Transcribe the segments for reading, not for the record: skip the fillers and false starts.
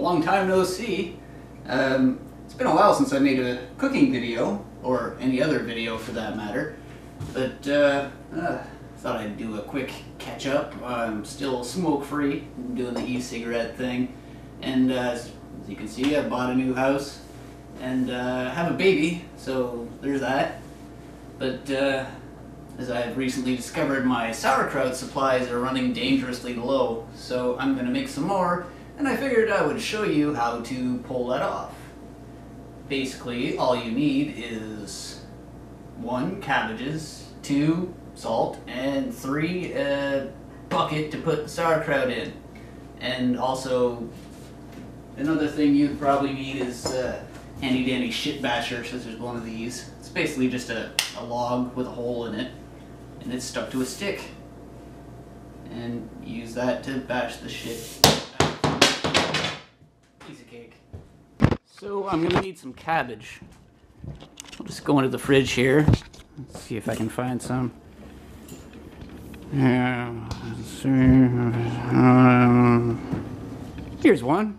long time no see. It's been a while since I made a cooking video, or any other video for that matter, but thought I'd do a quick catch up. I'm still smoke free, I'm doing the e-cigarette thing, and as you can see, I bought a new house and have a baby, so there's that. But as I've recently discovered, my sauerkraut supplies are running dangerously low, so I'm going to make some more, and I figured I would show you how to pull that off. Basically, all you need is 1, cabbages, 2, salt, and 3, a bucket to put the sauerkraut in. And also, another thing you'd probably need is handy dandy shit basher, since there's one of these. It's basically just a log with a hole in it, and it's stuck to a stick. And use that to bash the shit. Piece of cake. So I'm gonna need some cabbage. I'll just go into the fridge here. Let's see if I can find some. Let's see. Here's one.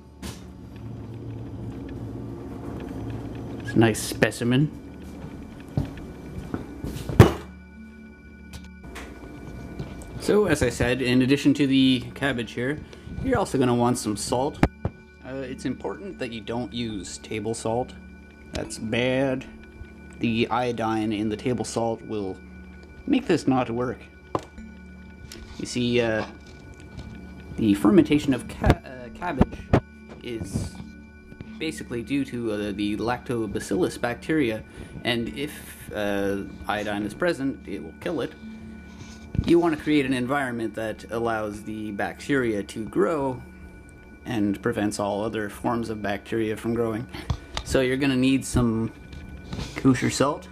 It's a nice specimen. So, as I said, in addition to the cabbage here, you're also going to want some salt. It's important that you don't use table salt. That's bad. The iodine in the table salt will make this not work. You see, the fermentation of cabbage is basically due to the lactobacillus bacteria, and if iodine is present, it will kill it. You want to create an environment that allows the bacteria to grow and prevents all other forms of bacteria from growing. So you're going to need some kosher salt.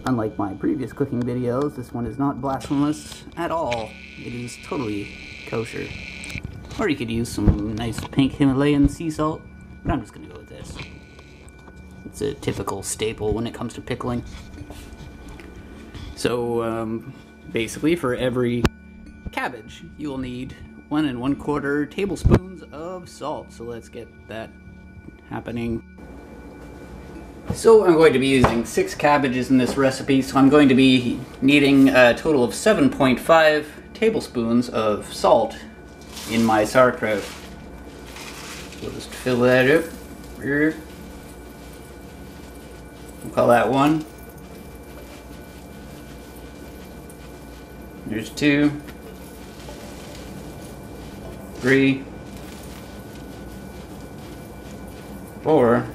Unlike my previous cooking videos, this one is not blasphemous at all. It is totally kosher. Or you could use some nice pink Himalayan sea salt, but I'm just going to go with this. It's a typical staple when it comes to pickling. So basically, for every cabbage, you will need 1 1/4 tablespoons of salt. So let's get that happening. So I'm going to be using 6 cabbages in this recipe, so I'm going to be needing a total of 7.5 tablespoons of salt in my sauerkraut. We'll just fill that up here. We'll call that 1. There's 2, 3, 4,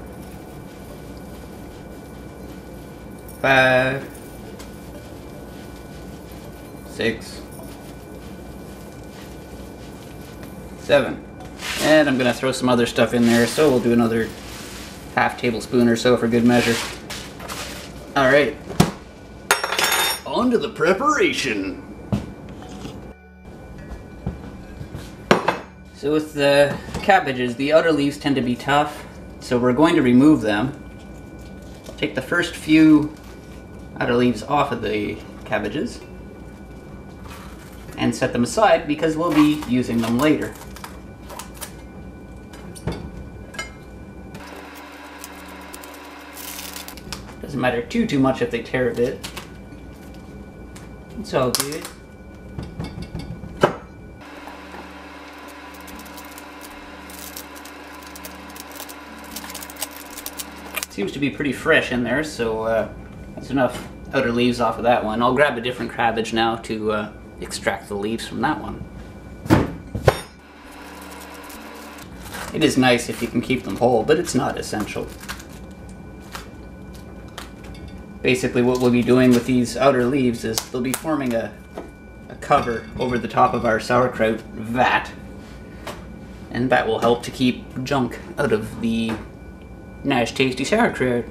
5, 6, 7. And I'm gonna throw some other stuff in there, so we'll do another half tablespoon or so for good measure. Alright, on to the preparation. So with the cabbages, the outer leaves tend to be tough, so we're going to remove them. I'll take the first few outer leaves off of the cabbages and set them aside because we'll be using them later. Doesn't matter too much if they tear a bit. It's all good. Seems to be pretty fresh in there, so that's enough outer leaves off of that one. I'll grab a different cabbage now to extract the leaves from that one. It is nice if you can keep them whole, but it's not essential. Basically what we'll be doing with these outer leaves is they'll be forming a cover over the top of our sauerkraut vat, and that will help to keep junk out of the nice tasty sauerkraut.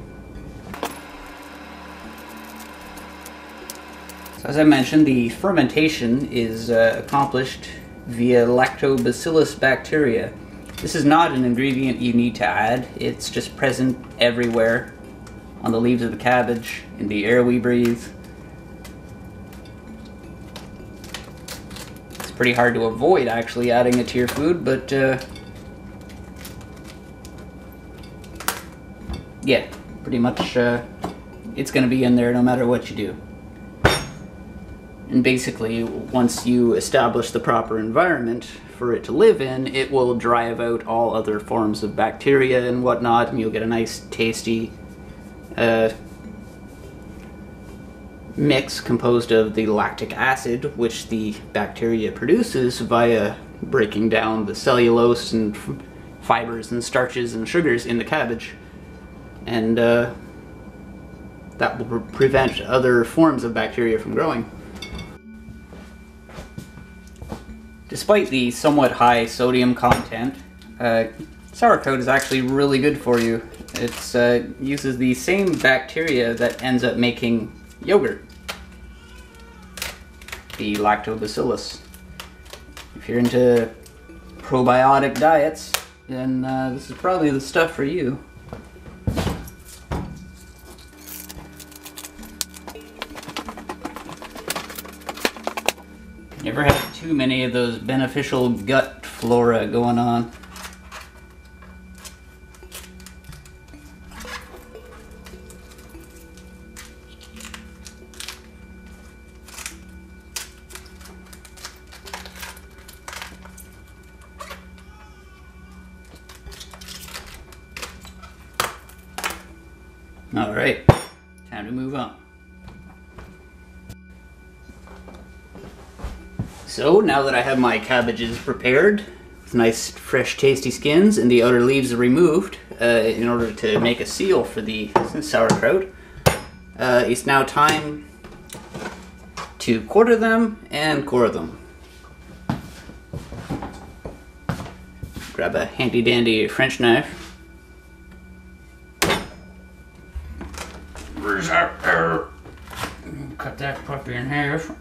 So as I mentioned, the fermentation is accomplished via lactobacillus bacteria. This is not an ingredient you need to add, it's just present everywhere on the leaves of the cabbage, in the air we breathe. It's pretty hard to avoid actually adding it to your food, but yeah, pretty much it's going to be in there no matter what you do. And basically, once you establish the proper environment for it to live in, it will drive out all other forms of bacteria and whatnot, and you'll get a nice tasty mix composed of the lactic acid, which the bacteria produces via breaking down the cellulose and fibers and starches and sugars in the cabbage. And that will prevent other forms of bacteria from growing. Despite the somewhat high sodium content, sauerkraut is actually really good for you. It uses the same bacteria that ends up making yogurt, the lactobacillus. If you're into probiotic diets, then this is probably the stuff for you. Never have too many of those beneficial gut flora going on. All right, time to move on. So now that I have my cabbages prepared with nice fresh tasty skins and the outer leaves are removed in order to make a seal for the sauerkraut, it's now time to quarter them and core them. Grab a handy dandy French knife. Cut that puppy in half.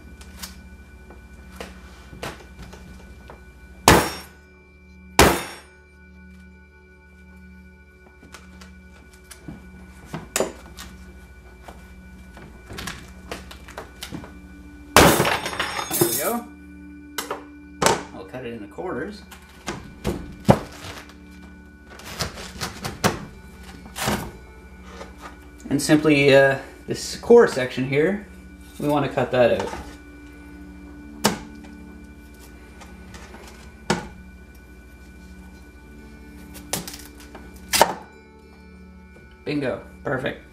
There we go. I'll cut it into quarters. And simply, this core section here, we want to cut that out. Bingo. Perfect.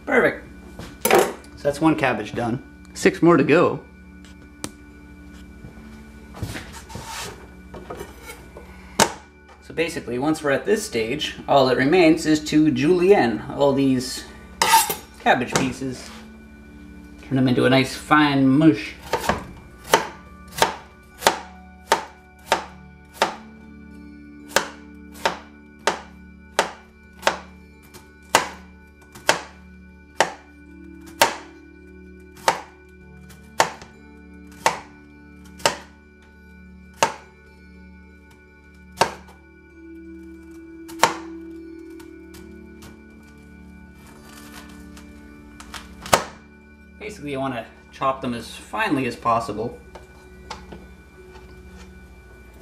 Perfect. So that's one cabbage done. 6 more to go. So basically, once we're at this stage, all that remains is to julienne all these cabbage pieces. Turn them into a nice fine mush. Basically, you want to chop them as finely as possible.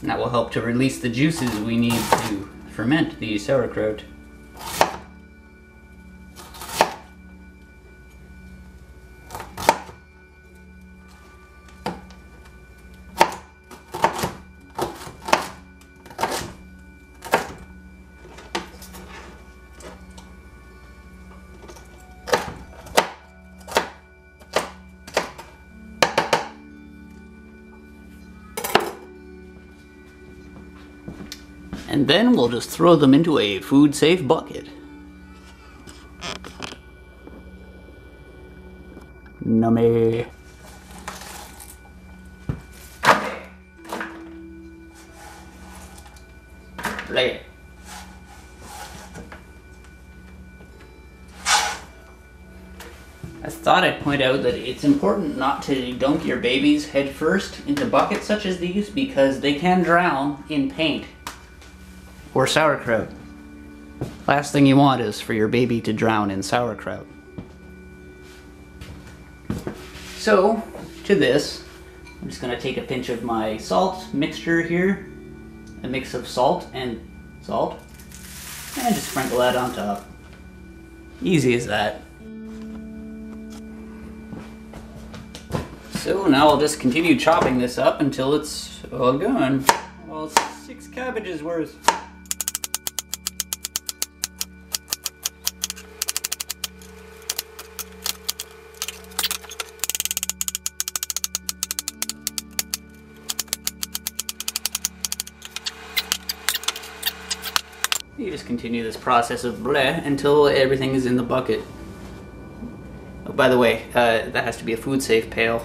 And that will help to release the juices we need to ferment the sauerkraut. And then we'll just throw them into a food-safe bucket. Nummy. Play it. I thought I'd point out that it's important not to dunk your babies head first into buckets such as these because they can drown in paint or sauerkraut. Last thing you want is for your baby to drown in sauerkraut. So, to this, I'm just gonna take a pinch of my salt mixture here, a mix of salt, and just sprinkle that on top. Easy as that. So now I'll just continue chopping this up until it's all gone. All 6 cabbages worth. You just continue this process of bleh until everything is in the bucket. Oh, by the way, that has to be a food safe pail,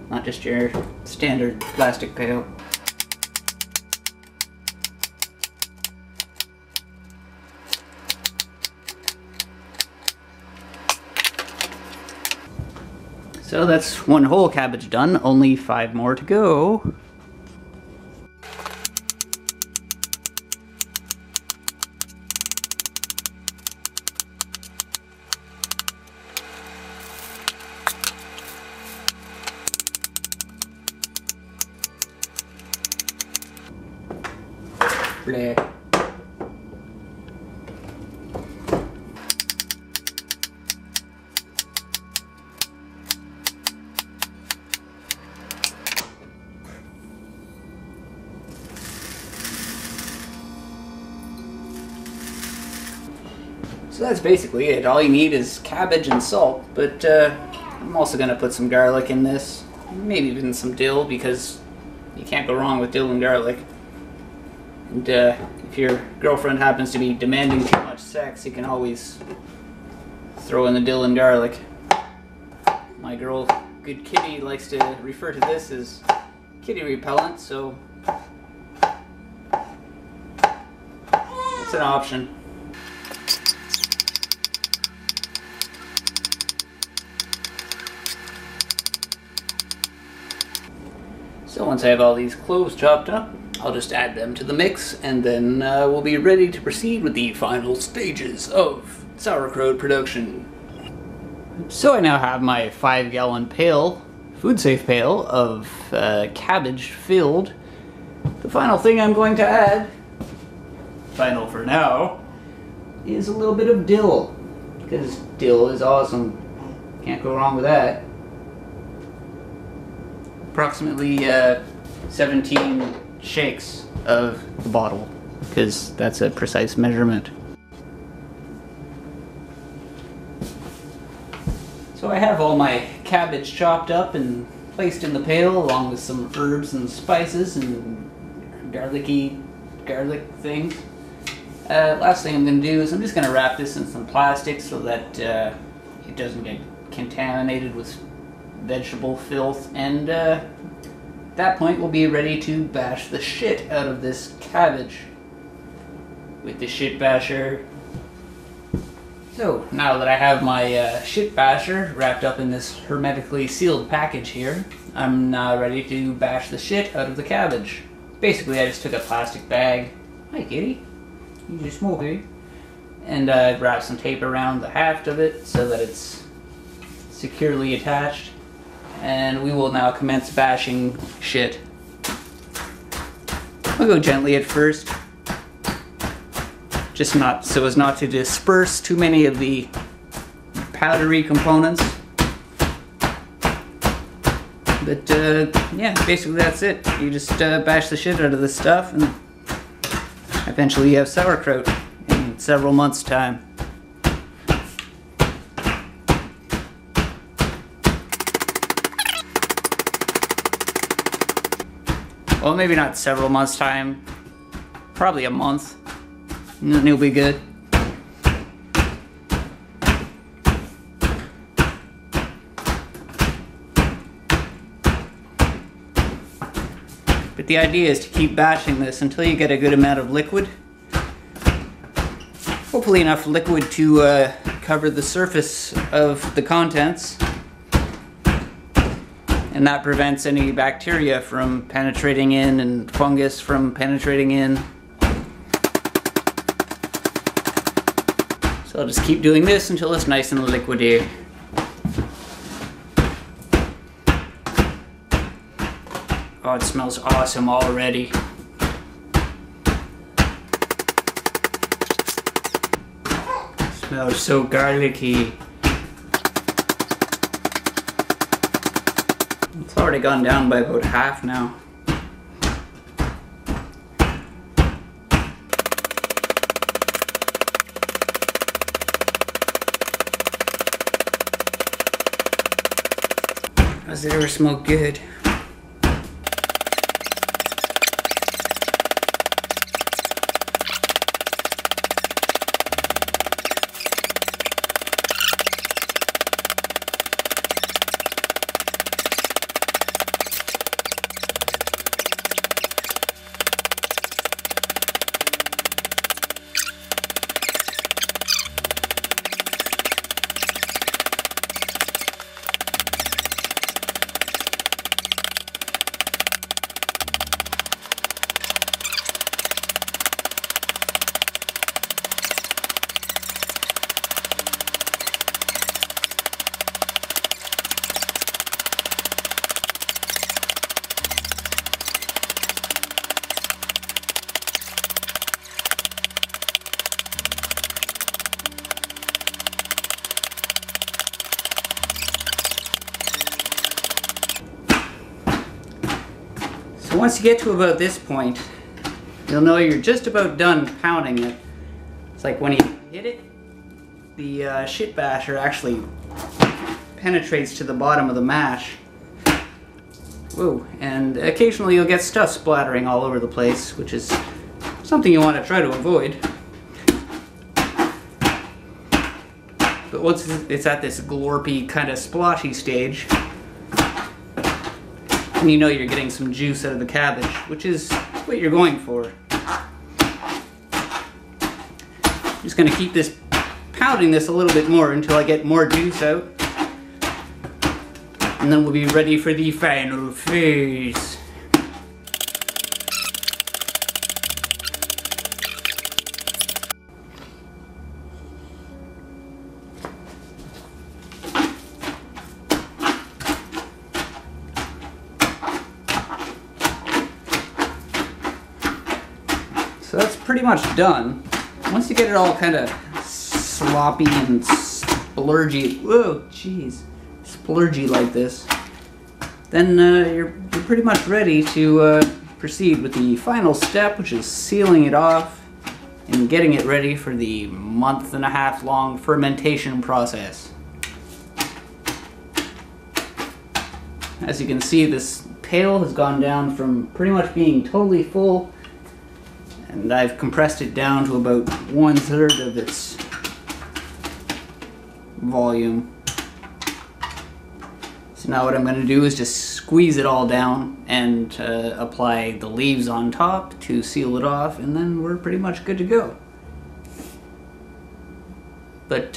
not just your standard plastic pail. So that's 1 whole cabbage done, only 5 more to go. Bleh. So that's basically it. All you need is cabbage and salt, but I'm also going to put some garlic in this, maybe even some dill, because you can't go wrong with dill and garlic. And if your girlfriend happens to be demanding too much sex, you can always throw in the dill and garlic. My girl, good kitty, likes to refer to this as kitty repellent, so it's an option. So once I have all these cloves chopped up, I'll just add them to the mix, and then we'll be ready to proceed with the final stages of sauerkraut production. So I now have my 5-gallon pail, food-safe pail, of cabbage filled. The final thing I'm going to add, final for now, is a little bit of dill, because dill is awesome. Can't go wrong with that. Approximately 17 shakes of the bottle, because that's a precise measurement. So I have all my cabbage chopped up and placed in the pail, along with some herbs and spices and garlic things. Last thing I'm going to do is I'm just going to wrap this in some plastic so that it doesn't get contaminated with vegetable filth, and at that point we'll be ready to bash the shit out of this cabbage with the shit basher. So now that I have my shit basher wrapped up in this hermetically sealed package here, I'm now ready to bash the shit out of the cabbage. Basically I just took a plastic bag, hi kitty, you just smoke, eh? And wrapped some tape around the haft of it so that it's securely attached. And we will now commence bashing shit. I'll go gently at first, just not so as not to disperse too many of the powdery components. But yeah, basically that's it. You just bash the shit out of this stuff, and eventually you have sauerkraut in several months' time. Well, maybe not several months' time, probably a month, and then it'll be good. But the idea is to keep bashing this until you get a good amount of liquid. Hopefully enough liquid to cover the surface of the contents. And that prevents any bacteria from penetrating in and fungus from penetrating in. So I'll just keep doing this until it's nice and liquidy. God, it smells awesome already. It smells so garlicky. It's already gone down by about half now. Does it ever smell good? So once you get to about this point, you'll know you're just about done pounding it. It's like when you hit it, the shit basher actually penetrates to the bottom of the mash. Whoa, and occasionally you'll get stuff splattering all over the place, which is something you want to try to avoid. But once it's at this glorpy kind of splotchy stage, and you know you're getting some juice out of the cabbage, which is what you're going for. I'm just going to keep this pounding this a little bit more until I get more juice out. And then we'll be ready for the final phase. So that's pretty much done. Once you get it all kind of sloppy and splurgy, whoa, jeez, splurgy like this, then you're pretty much ready to proceed with the final step, which is sealing it off and getting it ready for the month-and-a-half long fermentation process. As you can see, this pail has gone down from pretty much being totally full, and I've compressed it down to about 1/3 of its volume. So now what I'm going to do is just squeeze it all down and apply the leaves on top to seal it off, and then we're pretty much good to go. But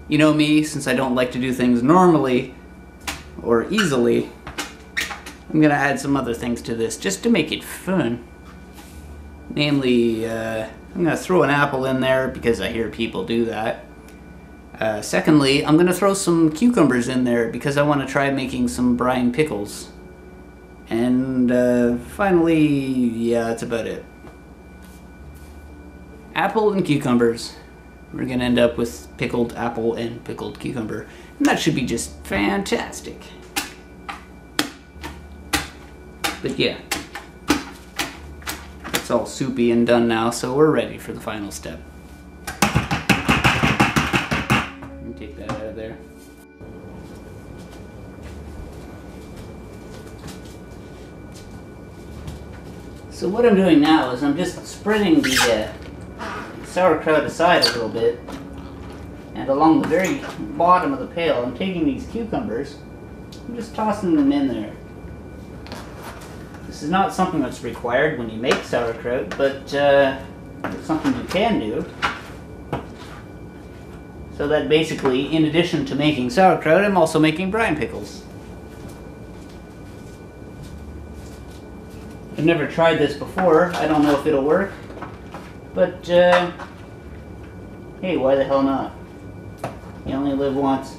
you know me, since I don't like to do things normally or easily, I'm going to add some other things to this just to make it fun. Namely, I'm going to throw an apple in there because I hear people do that. Secondly, I'm going to throw some cucumbers in there because I want to try making some brine pickles. And finally, yeah, that's about it. Apple and cucumbers. We're going to end up with pickled apple and pickled cucumber. And that should be just fantastic. But yeah. It's all soupy and done now, so we're ready for the final step. Let me take that out of there. So what I'm doing now is I'm just spreading the sauerkraut aside a little bit, and along the very bottom of the pail I'm taking these cucumbers, I'm just tossing them in there. This is not something that's required when you make sauerkraut, but it's something you can do. So that basically, in addition to making sauerkraut, I'm also making brine pickles. I've never tried this before. I don't know if it'll work. But, hey, why the hell not? You only live once.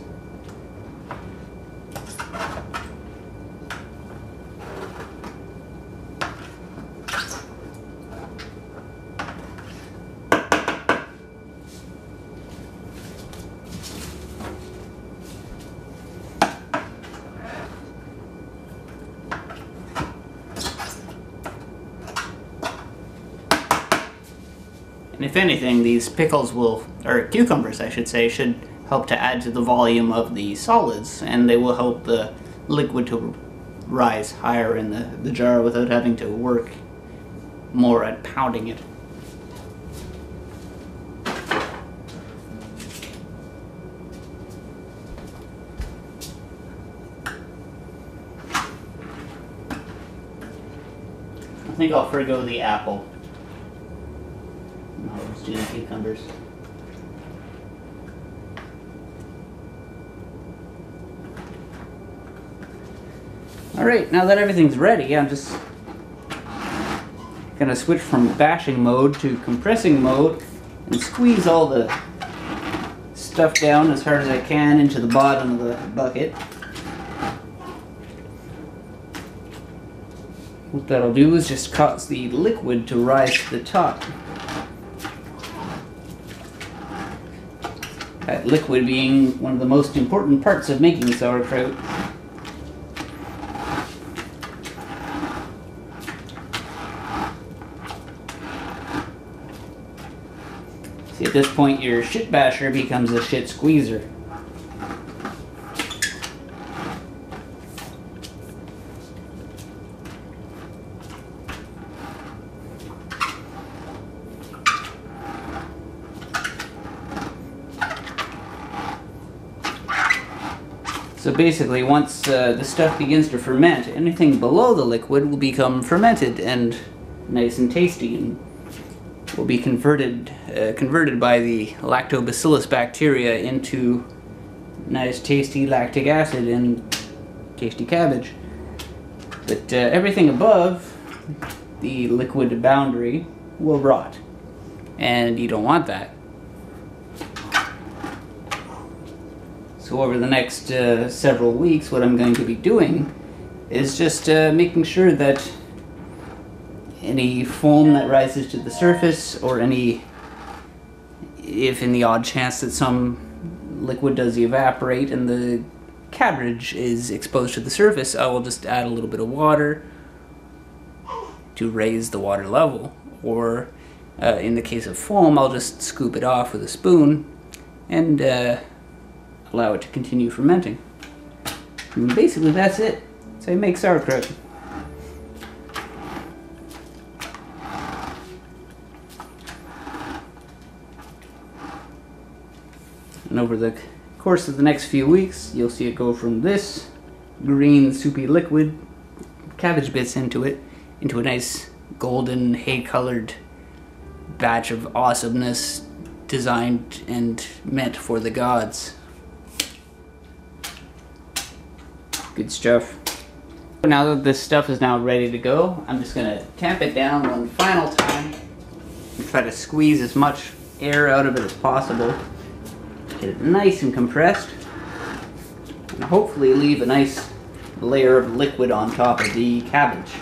if anything, these pickles will, or cucumbers I should say, should help to add to the volume of the solids, and they will help the liquid to rise higher in the jar without having to work more at pounding it. I think I'll forgo the apple. I'll just do the cucumbers. Alright, now that everything's ready, I'm just gonna switch from bashing mode to compressing mode and squeeze all the stuff down as hard as I can into the bottom of the bucket. What that'll do is just cause the liquid to rise to the top. That liquid being one of the most important parts of making sauerkraut. See, at this point your shit basher becomes a shit squeezer. So basically, once the stuff begins to ferment, anything below the liquid will become fermented and nice and tasty, and will be converted by the lactobacillus bacteria into nice tasty lactic acid and tasty cabbage. But everything above the liquid boundary will rot, and you don't want that. So over the next several weeks, what I'm going to be doing is just making sure that any foam that rises to the surface, or if in the odd chance that some liquid does evaporate and the cabbage is exposed to the surface, I will just add a little bit of water to raise the water level. Or in the case of foam, I'll just scoop it off with a spoon and allow it to continue fermenting. And basically that's it. That's how you make sauerkraut. And over the course of the next few weeks, you'll see it go from this green soupy liquid, cabbage bits into it, into a nice golden hay-colored batch of awesomeness designed and meant for the gods. Good stuff. Now that this stuff is now ready to go, I'm just gonna tamp it down one final time and try to squeeze as much air out of it as possible. Get it nice and compressed, and hopefully leave a nice layer of liquid on top of the cabbage.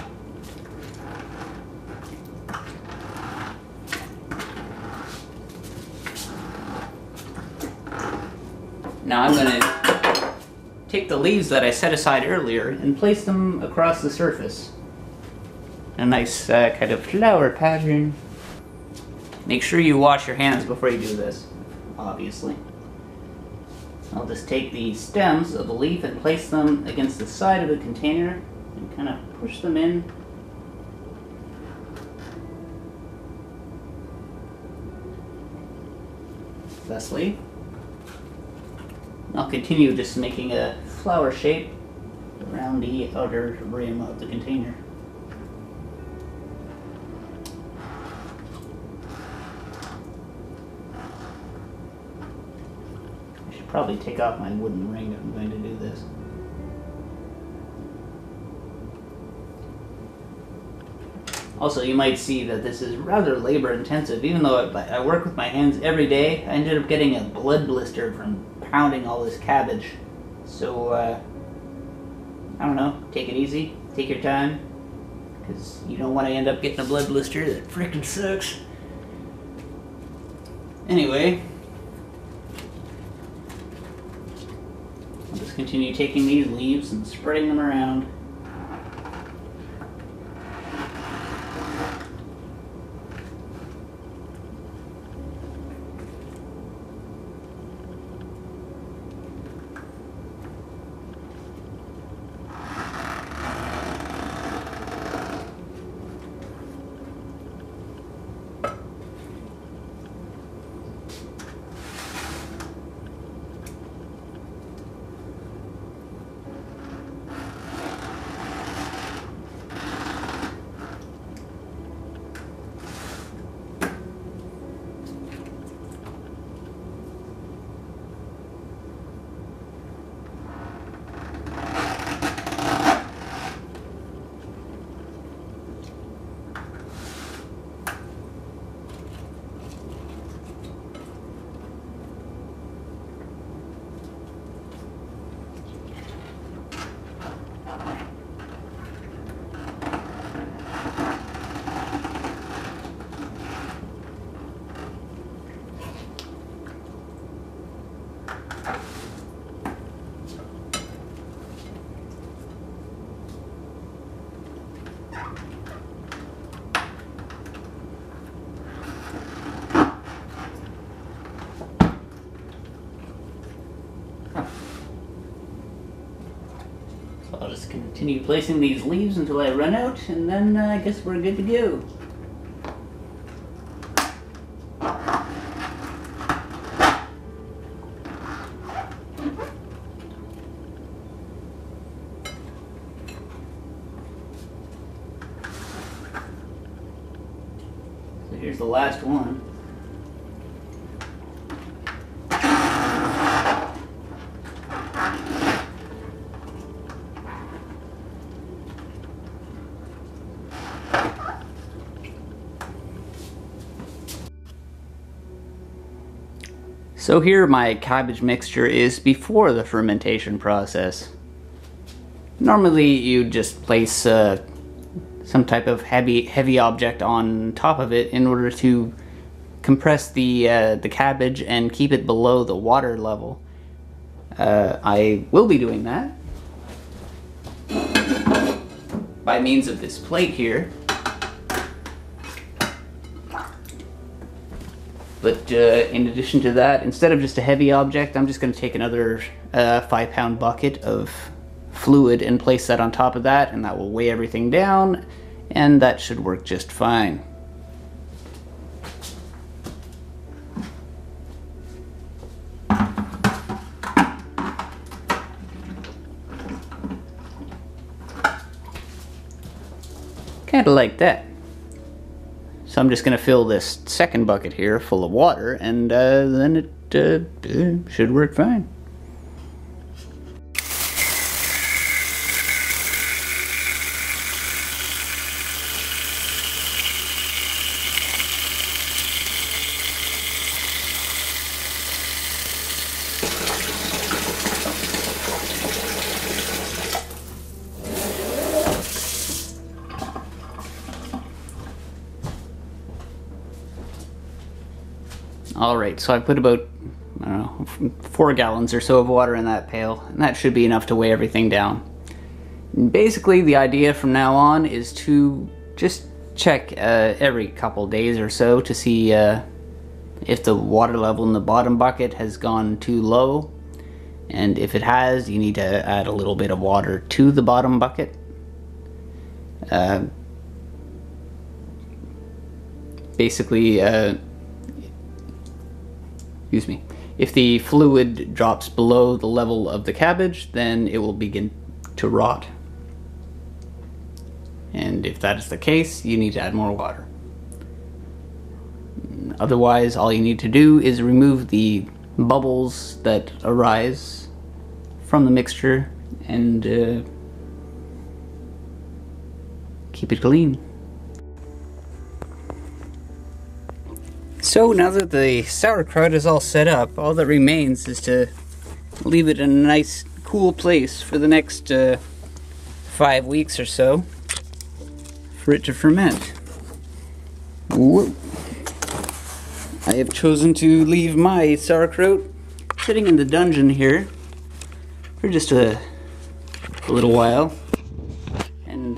Now I'm going to take the leaves that I set aside earlier and place them across the surface. A nice kind of flower pattern. Make sure you wash your hands before you do this, obviously. I'll just take the stems of the leaf and place them against the side of the container and kind of push them in. Thusly. I'll continue just making a flower shape around the outer rim of the container. I should probably take off my wooden ring if I'm going to do this. Also, you might see that this is rather labor intensive. Even though I work with my hands every day, I ended up getting a blood blister from pounding all this cabbage. So, I don't know, take it easy, take your time, because you don't want to end up getting a blood blister. That frickin' sucks. Anyway, I'll just continue taking these leaves and spreading them around. Continue placing these leaves until I run out, and then I guess we're good to go. So here's the last one. So here my cabbage mixture is before the fermentation process. Normally you just place some type of heavy object on top of it in order to compress the cabbage and keep it below the water level. I will be doing that by means of this plate here. But in addition to that, instead of just a heavy object, I'm just going to take another 5-pound bucket of fluid and place that on top of that, and that will weigh everything down, and that should work just fine. Kind of like that. So I'm just going to fill this second bucket here full of water, and then it should work fine. Alright, so I put about, I don't know, 4 gallons or so of water in that pail, and that should be enough to weigh everything down. And basically, the idea from now on is to just check every couple days or so to see if the water level in the bottom bucket has gone too low. And if it has, you need to add a little bit of water to the bottom bucket. Basically, excuse me, if the fluid drops below the level of the cabbage, then it will begin to rot. And if that is the case, you need to add more water. Otherwise, all you need to do is remove the bubbles that arise from the mixture and keep it clean. So now that the sauerkraut is all set up, all that remains is to leave it in a nice cool place for the next 5 weeks or so for it to ferment. Whoa. I have chosen to leave my sauerkraut sitting in the dungeon here for just a little while, and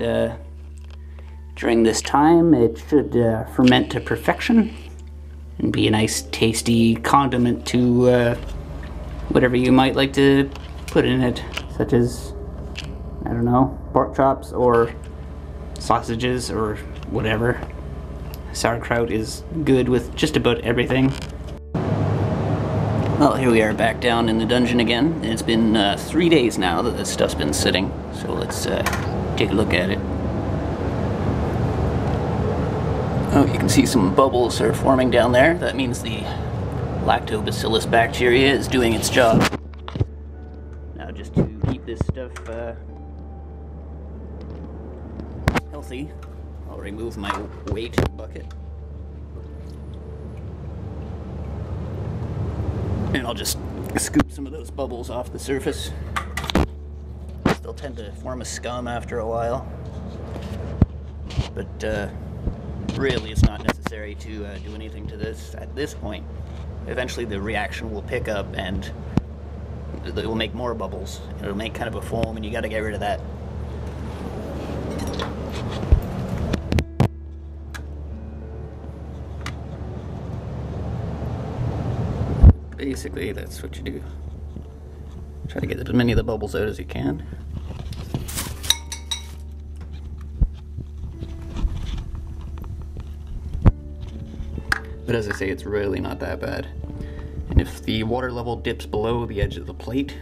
during this time it should ferment to perfection and be a nice tasty condiment to whatever you might like to put in it, such as, I don't know, pork chops or sausages or whatever. Sauerkraut is good with just about everything. Well, here we are back down in the dungeon again. It's been 3 days now that this stuff's been sitting, so let's take a look at it. Oh, you can see some bubbles are forming down there. That means the lactobacillus bacteria is doing its job. Now, just to keep this stuff healthy, I'll remove my weight bucket. And I'll just scoop some of those bubbles off the surface. They'll tend to form a scum after a while. But really, it's not necessary to do anything to this at this point. Eventually the reaction will pick up and it will make more bubbles. It'll make kind of a foam, and you gotta get rid of that. Basically, that's what you do. Try to get as many of the bubbles out as you can. But as I say, it's really not that bad. And if the water level dips below the edge of the plate,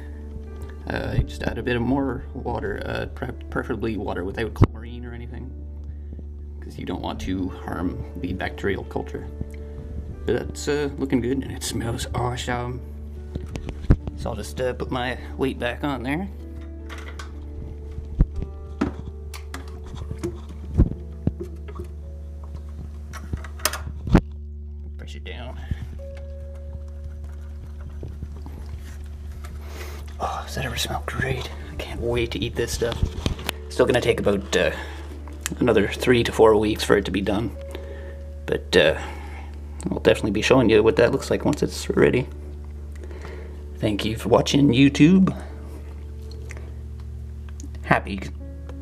you just add a bit of more water, preferably water without chlorine or anything, because you don't want to harm the bacterial culture. But that's looking good, and it smells awesome. So I'll just put my weight back on there. Press it down. Oh, does that ever smell great? I can't wait to eat this stuff. Still gonna take about another 3 to 4 weeks for it to be done. But I'll definitely be showing you what that looks like once it's ready. Thank you for watching, YouTube. Happy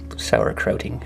sauerkrauting.